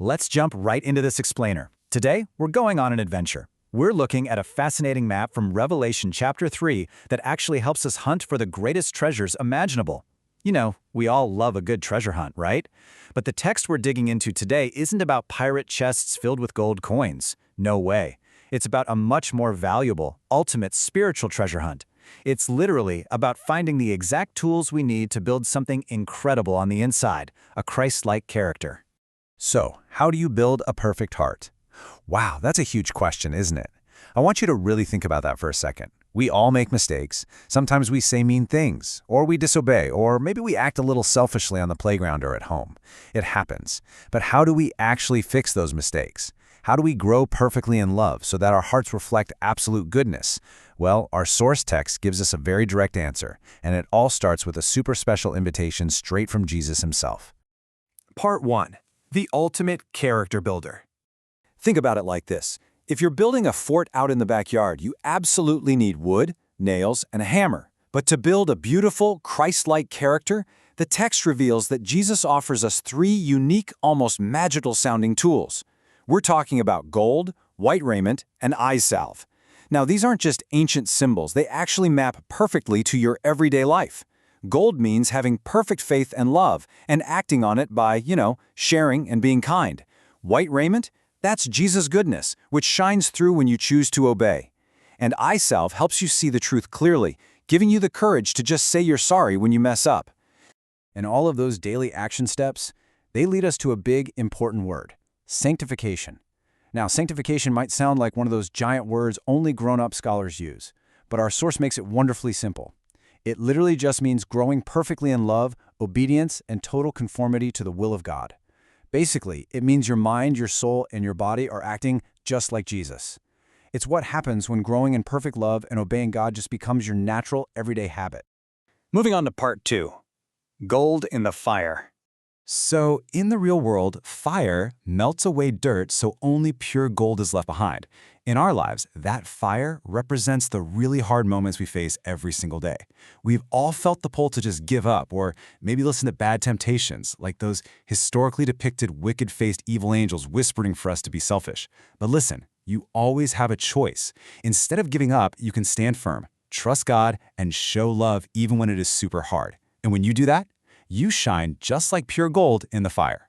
Let's jump right into this explainer. Today, we're going on an adventure. We're looking at a fascinating map from Revelation chapter 3 that actually helps us hunt for the greatest treasures imaginable. You know, we all love a good treasure hunt, right? But the text we're digging into today isn't about pirate chests filled with gold coins. No way. It's about a much more valuable, ultimate spiritual treasure hunt. It's literally about finding the exact tools we need to build something incredible on the inside, a Christ-like character. So, how do you build a perfect heart? Wow, that's a huge question, isn't it? I want you to really think about that for a second. We all make mistakes. Sometimes we say mean things, or we disobey, or maybe we act a little selfishly on the playground or at home. It happens. But how do we actually fix those mistakes? How do we grow perfectly in love so that our hearts reflect absolute goodness? Well, our source text gives us a very direct answer, and it all starts with a super special invitation straight from Jesus himself. Part 1. The ultimate character builder. Think about it like this. If you're building a fort out in the backyard, you absolutely need wood, nails, and a hammer. But to build a beautiful, Christ-like character, the text reveals that Jesus offers us 3 unique, almost magical-sounding tools. We're talking about gold, white raiment, and eyesalve. Now, these aren't just ancient symbols. They actually map perfectly to your everyday life. Gold means having perfect faith and love, and acting on it by, sharing and being kind. White raiment? That's Jesus' goodness, which shines through when you choose to obey. And eyesalve helps you see the truth clearly, giving you the courage to just say you're sorry when you mess up. And all of those daily action steps, they lead us to a big, important word: sanctification. Now, sanctification might sound like one of those giant words only grown-up scholars use, but our source makes it wonderfully simple. It literally just means growing perfectly in love, obedience, and total conformity to the will of God. Basically, it means your mind, your soul, and your body are acting just like Jesus. It's what happens when growing in perfect love and obeying God just becomes your natural, everyday habit. Moving on to part 2. Gold in the fire. So, in the real world, fire melts away dirt so only pure gold is left behind. In our lives, that fire represents the really hard moments we face every single day. We've all felt the pull to just give up, or maybe listen to bad temptations, like those historically depicted wicked-faced evil angels whispering for us to be selfish. But listen, you always have a choice. Instead of giving up, you can stand firm, trust God, and show love even when it is super hard. And when you do that, you shine just like pure gold in the fire.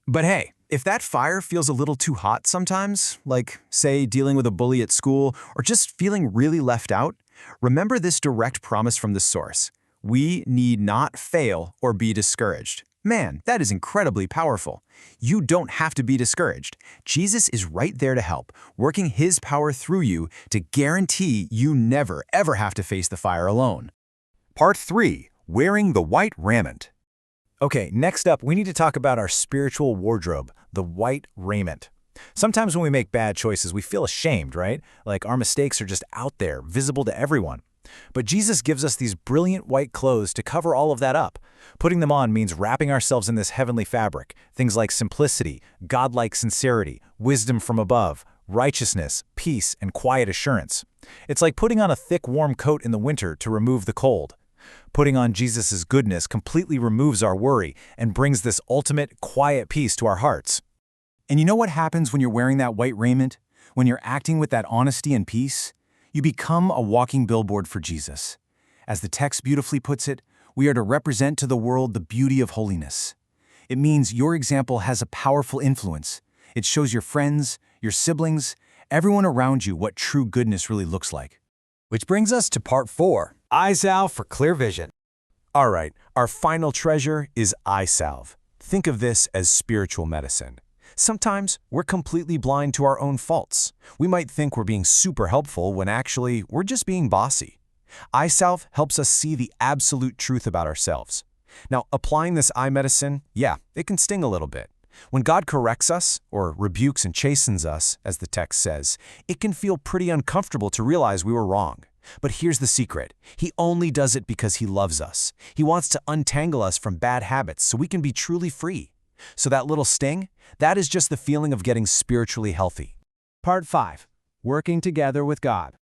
But hey, if that fire feels a little too hot sometimes, like, say, dealing with a bully at school or just feeling really left out, remember this direct promise from the source. We need not fail or be discouraged. Man, that is incredibly powerful. You don't have to be discouraged. Jesus is right there to help, working his power through you to guarantee you never, ever have to face the fire alone. Part 3. Wearing the white raiment. Okay, next up, we need to talk about our spiritual wardrobe, the white raiment. Sometimes when we make bad choices, we feel ashamed, right? Like our mistakes are just out there, visible to everyone. But Jesus gives us these brilliant white clothes to cover all of that up. Putting them on means wrapping ourselves in this heavenly fabric, things like simplicity, godlike sincerity, wisdom from above, righteousness, peace, and quiet assurance. It's like putting on a thick, warm coat in the winter to remove the cold. Putting on Jesus' goodness completely removes our worry and brings this ultimate, quiet peace to our hearts. And you know what happens when you're wearing that white raiment? When you're acting with that honesty and peace? You become a walking billboard for Jesus. As the text beautifully puts it, we are to represent to the world the beauty of holiness. It means your example has a powerful influence. It shows your friends, your siblings, everyone around you what true goodness really looks like. Which brings us to part 4. Eyesalve for clear vision. All right, our final treasure is eyesalve. Think of this as spiritual medicine. Sometimes we're completely blind to our own faults. We might think we're being super helpful when actually we're just being bossy. Eyesalve helps us see the absolute truth about ourselves. Now, applying this eye medicine, yeah, it can sting a little bit. When God corrects us, or rebukes and chastens us, as the text says, it can feel pretty uncomfortable to realize we were wrong. But here's the secret. He only does it because he loves us. He wants to untangle us from bad habits so we can be truly free. So that little sting, that is just the feeling of getting spiritually healthy. Part 5. Working together with God.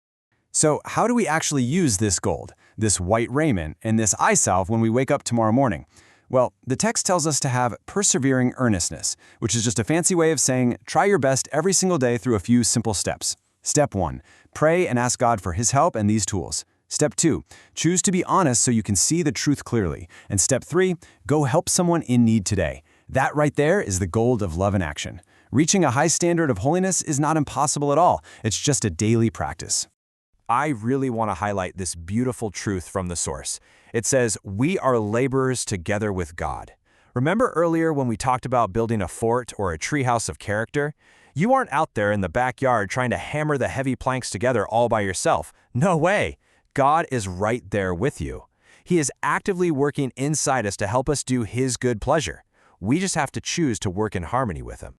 So how do we actually use this gold, this white raiment, and this eyesalve when we wake up tomorrow morning? Well, the text tells us to have persevering earnestness, which is just a fancy way of saying try your best every single day through a few simple steps. Step 1. Pray and ask God for His help and these tools. Step 2. Choose to be honest so you can see the truth clearly. And Step 3. Go help someone in need today. That right there is the gold of love in action. Reaching a high standard of holiness is not impossible at all. It's just a daily practice. I really want to highlight this beautiful truth from the source. It says, we are laborers together with God. Remember earlier when we talked about building a fort or a treehouse of character? You aren't out there in the backyard trying to hammer the heavy planks together all by yourself. No way. God is right there with you. He is actively working inside us to help us do His good pleasure. We just have to choose to work in harmony with Him.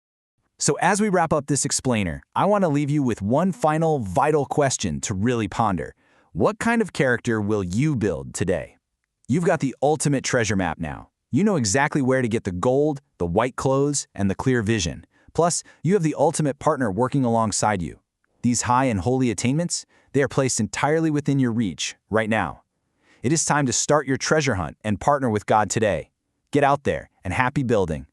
So as we wrap up this explainer, I want to leave you with one final vital question to really ponder. What kind of character will you build today? You've got the ultimate treasure map now. You know exactly where to get the gold, the white clothes, and the clear vision. Plus, you have the ultimate partner working alongside you. These high and holy attainments, they are placed entirely within your reach right now. It is time to start your treasure hunt and partner with God today. Get out there and happy building.